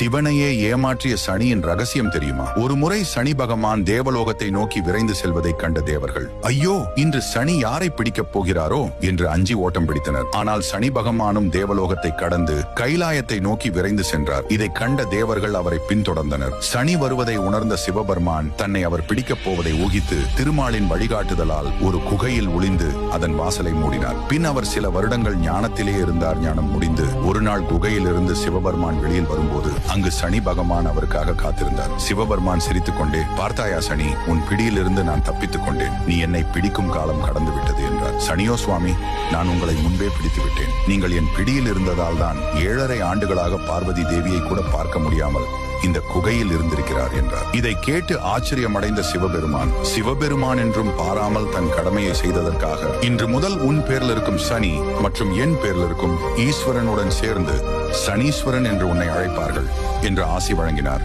சிவனையே ஏமாற்றிய சனியின் ரகசியம் தெரியுமா? ஒரு முறை சனி பகவான் தேவலோகத்தை நோக்கி விரைந்து செல்வதை கண்ட தேவர்கள், ஐயோ, இன்று சனி யாரை பிடிக்கப் போகிறாரோ என்று அஞ்சி ஓட்டம் பிடித்தனர். ஆனால் சனி பகவானும் தேவலோகத்தை கடந்து கைலாயத்தை நோக்கி விரைந்து சென்றார். இதை கண்ட தேவர்கள் அவரை பின்தொடர்ந்தனர். சனி வருவதை உணர்ந்த சிவபெருமான் தன்னை அவர் பிடிக்கப் போவதை ஊகித்து திருமாலின் வழிகாட்டுதலால் ஒரு குகையில் ஒளிந்து அதன் வாசலை மூடினார். பின் அவர் சில வருடங்கள் ஞானத்திலே இருந்தார். ஞானம் முடிந்து ஒரு நாள் குகையில் இருந்து சிவபெருமான் வெளியில் வரும்போது அங்கு சனி பகவான் அவருக்காக காத்திருந்தார். சிவபெருமான் சிரித்துக் கொண்டே, பார்த்தாயா சனி, உன் பிடியிலிருந்து நான் தப்பித்துக் கொண்டேன். நீ என்னை பிடிக்கும் காலம் கடந்து விட்டது என்றார். சனியோ, சுவாமி, நான் உங்களை முன்பே பிடித்து விட்டேன். நீங்கள் என் பிடியில் இருந்ததால் தான் 7.5 ஆண்டுகளாக பார்வதி தேவியை கூட பார்க்க முடியாமல் இந்த குகையில் இருந்திருக்கிறார் என்றார். இதை கேட்டு ஆச்சரியமடைந்த சிவபெருமான் என்றும் பாராமல் தன் கடமையை செய்ததற்காக இன்று முதல் உன் பேரில் இருக்கும் சனி மற்றும் என் பேரில் இருக்கும் ஈஸ்வரனுடன் சேர்ந்து சனீஸ்வரன் என்று உன்னை அழைப்பார்கள் என்று ஆசி வழங்கினார்.